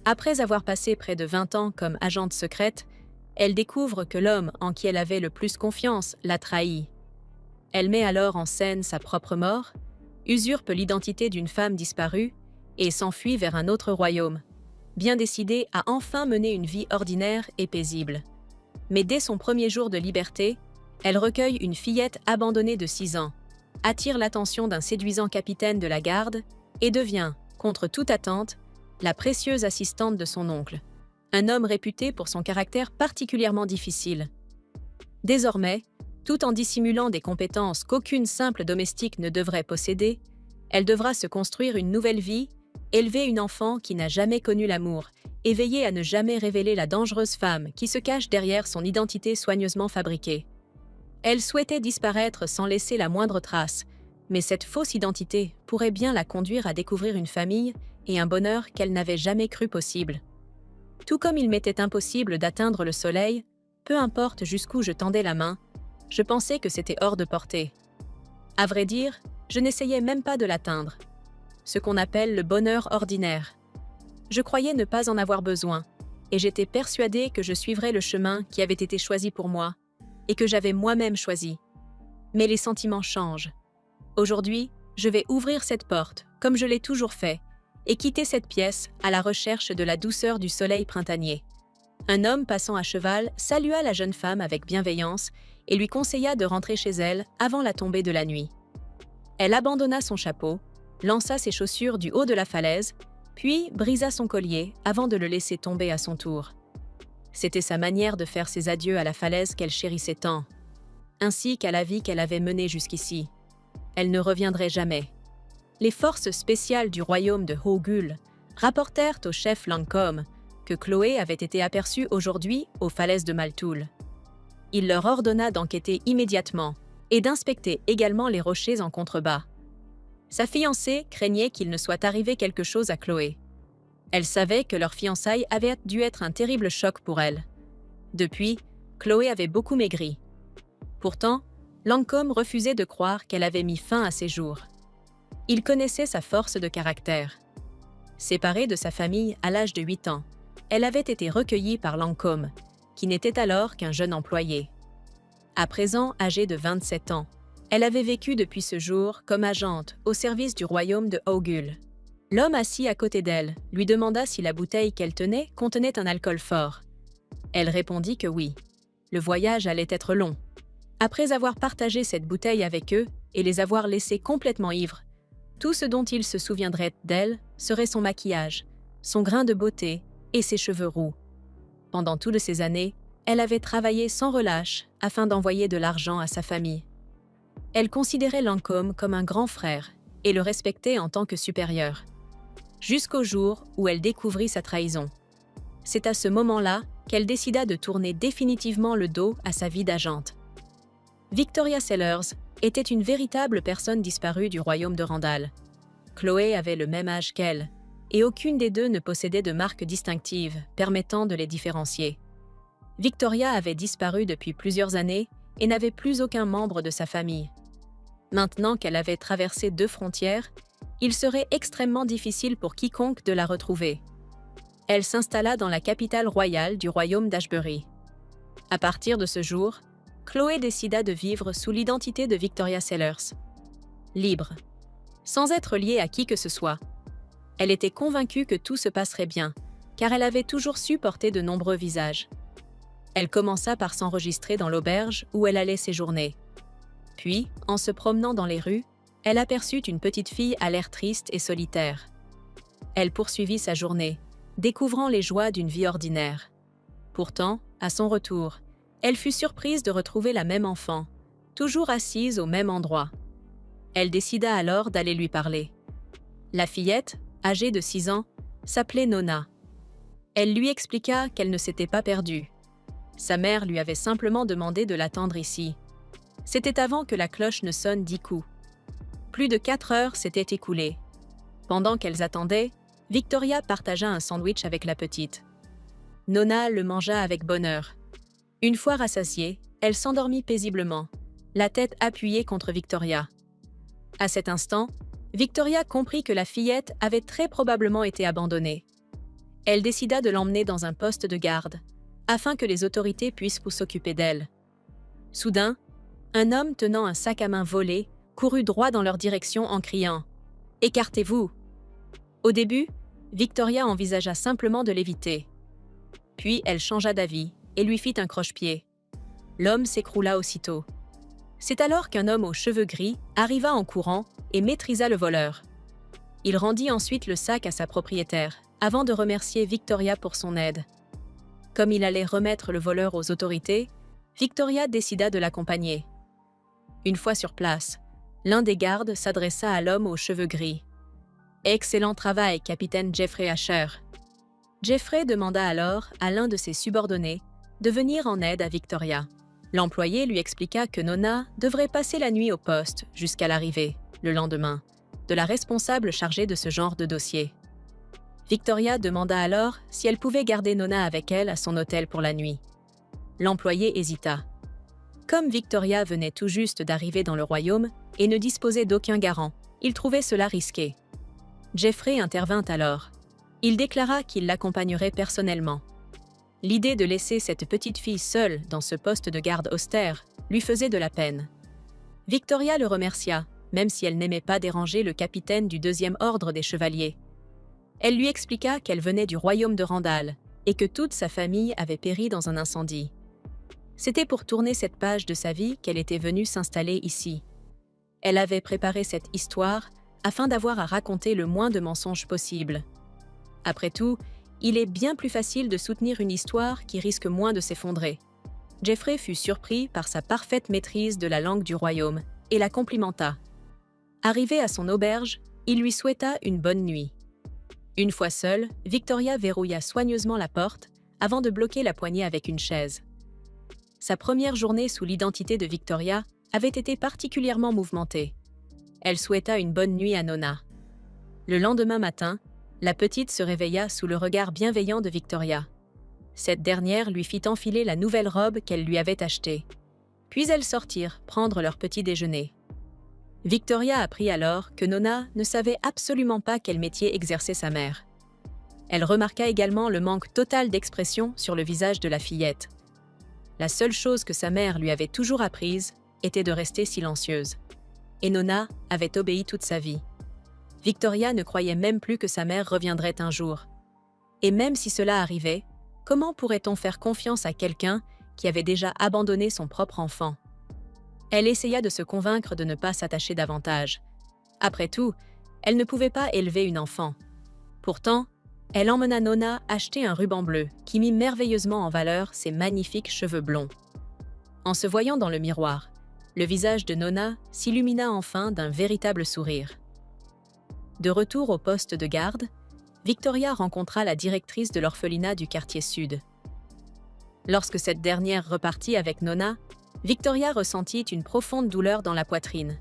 Après avoir passé près de 20 ans comme agente secrète, elle découvre que l'homme en qui elle avait le plus confiance l'a trahie. Elle met alors en scène sa propre mort, usurpe l'identité d'une femme disparue et s'enfuit vers un autre royaume, bien décidée à enfin mener une vie ordinaire et paisible. Mais dès son premier jour de liberté, elle recueille une fillette abandonnée de 6 ans, attire l'attention d'un séduisant capitaine de la garde et devient, contre toute attente, la précieuse assistante de son oncle, un homme réputé pour son caractère particulièrement difficile. Désormais, tout en dissimulant des compétences qu'aucune simple domestique ne devrait posséder, elle devra se construire une nouvelle vie, élever une enfant qui n'a jamais connu l'amour et veiller à ne jamais révéler la dangereuse femme qui se cache derrière son identité soigneusement fabriquée. Elle souhaitait disparaître sans laisser la moindre trace, mais cette fausse identité pourrait bien la conduire à découvrir une famille et un bonheur qu'elle n'avait jamais cru possible. Tout comme il m'était impossible d'atteindre le soleil, peu importe jusqu'où je tendais la main, je pensais que c'était hors de portée. À vrai dire, je n'essayais même pas de l'atteindre. Ce qu'on appelle le bonheur ordinaire. Je croyais ne pas en avoir besoin, et j'étais persuadée que je suivrais le chemin qui avait été choisi pour moi, et que j'avais moi-même choisi. Mais les sentiments changent. Aujourd'hui, je vais ouvrir cette porte, comme je l'ai toujours fait, et quitter cette pièce à la recherche de la douceur du soleil printanier. Un homme passant à cheval salua la jeune femme avec bienveillance et lui conseilla de rentrer chez elle avant la tombée de la nuit. Elle abandonna son chapeau, lança ses chaussures du haut de la falaise, puis brisa son collier avant de le laisser tomber à son tour. C'était sa manière de faire ses adieux à la falaise qu'elle chérissait tant, ainsi qu'à la vie qu'elle avait menée jusqu'ici. Elle ne reviendrait jamais. Les forces spéciales du royaume de Hogul rapportèrent au chef Lancôme que Chloé avait été aperçue aujourd'hui aux falaises de Maltoul. Il leur ordonna d'enquêter immédiatement et d'inspecter également les rochers en contrebas. Sa fiancée craignait qu'il ne soit arrivé quelque chose à Chloé. Elle savait que leur fiançailles avait dû être un terrible choc pour elle. Depuis, Chloé avait beaucoup maigri. Pourtant, Lancôme refusait de croire qu'elle avait mis fin à ses jours. Il connaissait sa force de caractère. Séparée de sa famille à l'âge de 8 ans, elle avait été recueillie par Lancôme, qui n'était alors qu'un jeune employé. À présent âgée de 27 ans, elle avait vécu depuis ce jour comme agente au service du royaume de Hogul. L'homme assis à côté d'elle lui demanda si la bouteille qu'elle tenait contenait un alcool fort. Elle répondit que oui. Le voyage allait être long. Après avoir partagé cette bouteille avec eux et les avoir laissés complètement ivres, tout ce dont il se souviendrait d'elle serait son maquillage, son grain de beauté et ses cheveux roux. Pendant toutes ces années, elle avait travaillé sans relâche afin d'envoyer de l'argent à sa famille. Elle considérait Lancôme comme un grand frère et le respectait en tant que supérieur. Jusqu'au jour où elle découvrit sa trahison. C'est à ce moment-là qu'elle décida de tourner définitivement le dos à sa vie d'agente. Victoria Sellers était une véritable personne disparue du royaume de Randall. Chloé avait le même âge qu'elle, et aucune des deux ne possédait de marque distinctive permettant de les différencier. Victoria avait disparu depuis plusieurs années et n'avait plus aucun membre de sa famille. Maintenant qu'elle avait traversé 2 frontières, il serait extrêmement difficile pour quiconque de la retrouver. Elle s'installa dans la capitale royale du royaume d'Ashbury. À partir de ce jour, Chloé décida de vivre sous l'identité de Victoria Sellers. Libre, sans être liée à qui que ce soit. Elle était convaincue que tout se passerait bien, car elle avait toujours su porter de nombreux visages. Elle commença par s'enregistrer dans l'auberge où elle allait séjourner. Puis, en se promenant dans les rues, elle aperçut une petite fille à l'air triste et solitaire. Elle poursuivit sa journée, découvrant les joies d'une vie ordinaire. Pourtant, à son retour, elle fut surprise de retrouver la même enfant, toujours assise au même endroit. Elle décida alors d'aller lui parler. La fillette, âgée de 6 ans, s'appelait Nona. Elle lui expliqua qu'elle ne s'était pas perdue. Sa mère lui avait simplement demandé de l'attendre ici. C'était avant que la cloche ne sonne 10 coups. Plus de 4 heures s'étaient écoulées. Pendant qu'elles attendaient, Victoria partagea un sandwich avec la petite. Nona le mangea avec bonheur. Une fois rassasiée, elle s'endormit paisiblement, la tête appuyée contre Victoria. À cet instant, Victoria comprit que la fillette avait très probablement été abandonnée. Elle décida de l'emmener dans un poste de garde, afin que les autorités puissent s'occuper d'elle. Soudain, un homme tenant un sac à main volé courut droit dans leur direction en criant « Écartez-vous !» Au début, Victoria envisagea simplement de l'éviter. Puis elle changea d'avis et lui fit un croche-pied. L'homme s'écroula aussitôt. C'est alors qu'un homme aux cheveux gris arriva en courant et maîtrisa le voleur. Il rendit ensuite le sac à sa propriétaire, avant de remercier Victoria pour son aide. Comme il allait remettre le voleur aux autorités, Victoria décida de l'accompagner. Une fois sur place, l'un des gardes s'adressa à l'homme aux cheveux gris. « Excellent travail, capitaine Jeffrey Asher. » Jeffrey demanda alors à l'un de ses subordonnés de venir en aide à Victoria. L'employé lui expliqua que Nona devrait passer la nuit au poste jusqu'à l'arrivée, le lendemain, de la responsable chargée de ce genre de dossier. Victoria demanda alors si elle pouvait garder Nona avec elle à son hôtel pour la nuit. L'employé hésita. Comme Victoria venait tout juste d'arriver dans le royaume et ne disposait d'aucun garant, il trouvait cela risqué. Jeffrey intervint alors. Il déclara qu'il l'accompagnerait personnellement. L'idée de laisser cette petite fille seule dans ce poste de garde austère lui faisait de la peine. Victoria le remercia, même si elle n'aimait pas déranger le capitaine du 2e ordre des chevaliers. Elle lui expliqua qu'elle venait du royaume de Randall et que toute sa famille avait péri dans un incendie. C'était pour tourner cette page de sa vie qu'elle était venue s'installer ici. Elle avait préparé cette histoire afin d'avoir à raconter le moins de mensonges possible. Après tout, il est bien plus facile de soutenir une histoire qui risque moins de s'effondrer. Jeffrey fut surpris par sa parfaite maîtrise de la langue du royaume et la complimenta. Arrivé à son auberge, il lui souhaita une bonne nuit. Une fois seule, Victoria verrouilla soigneusement la porte avant de bloquer la poignée avec une chaise. Sa première journée sous l'identité de Victoria avait été particulièrement mouvementée. Elle souhaita une bonne nuit à Nona. Le lendemain matin, la petite se réveilla sous le regard bienveillant de Victoria. Cette dernière lui fit enfiler la nouvelle robe qu'elle lui avait achetée. Puis elles sortirent prendre leur petit déjeuner. Victoria apprit alors que Nona ne savait absolument pas quel métier exerçait sa mère. Elle remarqua également le manque total d'expression sur le visage de la fillette. La seule chose que sa mère lui avait toujours apprise était de rester silencieuse. Et Nona avait obéi toute sa vie. Victoria ne croyait même plus que sa mère reviendrait un jour. Et même si cela arrivait, comment pourrait-on faire confiance à quelqu'un qui avait déjà abandonné son propre enfant? Elle essaya de se convaincre de ne pas s'attacher davantage. Après tout, elle ne pouvait pas élever une enfant. Pourtant, elle emmena Nona acheter un ruban bleu qui mit merveilleusement en valeur ses magnifiques cheveux blonds. En se voyant dans le miroir, le visage de Nona s'illumina enfin d'un véritable sourire. De retour au poste de garde, Victoria rencontra la directrice de l'orphelinat du quartier sud. Lorsque cette dernière repartit avec Nona, Victoria ressentit une profonde douleur dans la poitrine.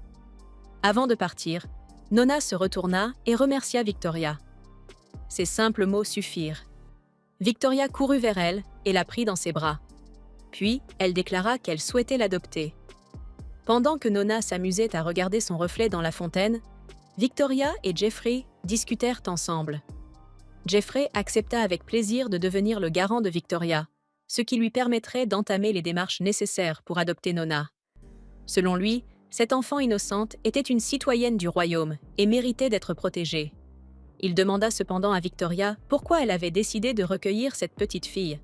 Avant de partir, Nona se retourna et remercia Victoria. Ces simples mots suffirent. Victoria courut vers elle et la prit dans ses bras. Puis, elle déclara qu'elle souhaitait l'adopter. Pendant que Nona s'amusait à regarder son reflet dans la fontaine, Victoria et Jeffrey discutèrent ensemble. Jeffrey accepta avec plaisir de devenir le garant de Victoria, ce qui lui permettrait d'entamer les démarches nécessaires pour adopter Nona. Selon lui, cette enfant innocente était une citoyenne du royaume et méritait d'être protégée. Il demanda cependant à Victoria pourquoi elle avait décidé de recueillir cette petite fille.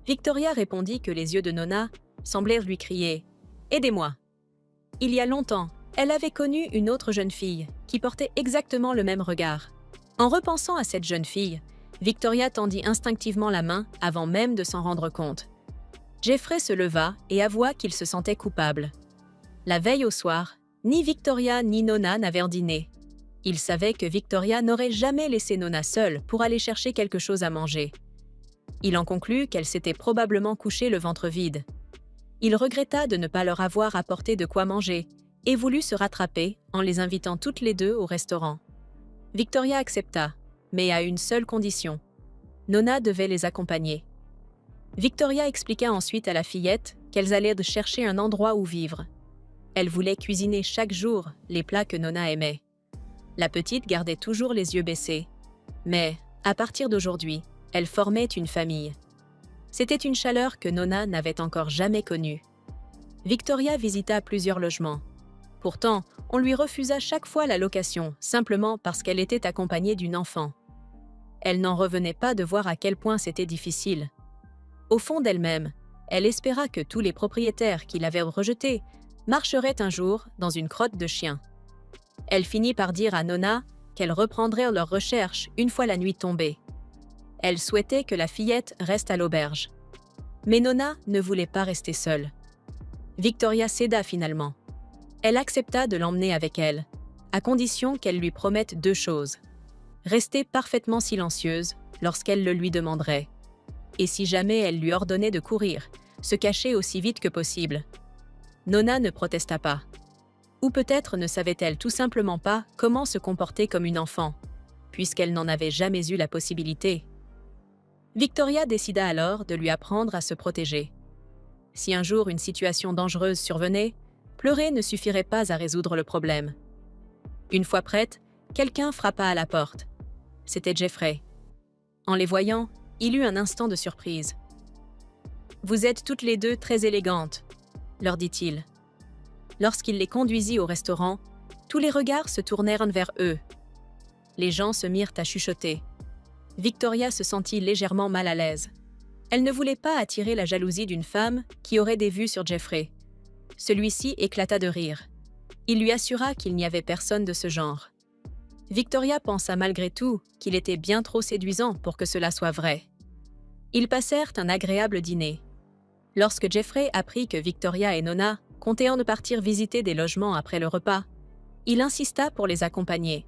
Victoria répondit que les yeux de Nona semblèrent lui crier « Aidez-moi !» Il y a longtemps, elle avait connu une autre jeune fille qui portait exactement le même regard. En repensant à cette jeune fille, Victoria tendit instinctivement la main avant même de s'en rendre compte. Jeffrey se leva et avoua qu'il se sentait coupable. La veille au soir, ni Victoria ni Nona n'avaient dîné. Il savait que Victoria n'aurait jamais laissé Nona seule pour aller chercher quelque chose à manger. Il en conclut qu'elle s'était probablement couchée le ventre vide. Il regretta de ne pas leur avoir apporté de quoi manger et voulut se rattraper en les invitant toutes les deux au restaurant. Victoria accepta, mais à une seule condition. Nona devait les accompagner. Victoria expliqua ensuite à la fillette qu'elles allaient chercher un endroit où vivre. Elle voulait cuisiner chaque jour les plats que Nona aimait. La petite gardait toujours les yeux baissés. Mais, à partir d'aujourd'hui, Elles formaient une famille. C'était une chaleur que Nona n'avait encore jamais connue. Victoria visita plusieurs logements. Pourtant, on lui refusa chaque fois la location, simplement parce qu'elle était accompagnée d'une enfant. Elle n'en revenait pas de voir à quel point c'était difficile. Au fond d'elle-même, elle espéra que tous les propriétaires qui l'avaient rejetée marcheraient un jour dans une crotte de chien. Elle finit par dire à Nona qu'elle reprendrait leurs recherches une fois la nuit tombée. Elle souhaitait que la fillette reste à l'auberge. Mais Nona ne voulait pas rester seule. Victoria céda finalement. Elle accepta de l'emmener avec elle, à condition qu'elle lui promette 2 choses. Rester parfaitement silencieuse lorsqu'elle le lui demanderait. Et si jamais elle lui ordonnait de courir, se cacher aussi vite que possible. Nona ne protesta pas. Ou peut-être ne savait-elle tout simplement pas comment se comporter comme une enfant, puisqu'elle n'en avait jamais eu la possibilité. Victoria décida alors de lui apprendre à se protéger. Si un jour une situation dangereuse survenait, pleurer ne suffirait pas à résoudre le problème. Une fois prête, quelqu'un frappa à la porte. C'était Jeffrey. En les voyant, il eut un instant de surprise. « Vous êtes toutes les deux très élégantes », leur dit-il. Lorsqu'il les conduisit au restaurant, tous les regards se tournèrent vers eux. Les gens se mirent à chuchoter. Victoria se sentit légèrement mal à l'aise. Elle ne voulait pas attirer la jalousie d'une femme qui aurait des vues sur Jeffrey. Celui-ci éclata de rire. Il lui assura qu'il n'y avait personne de ce genre. Victoria pensa malgré tout qu'il était bien trop séduisant pour que cela soit vrai. Ils passèrent un agréable dîner. Lorsque Jeffrey apprit que Victoria et Nona comptaient en partir visiter des logements après le repas, il insista pour les accompagner.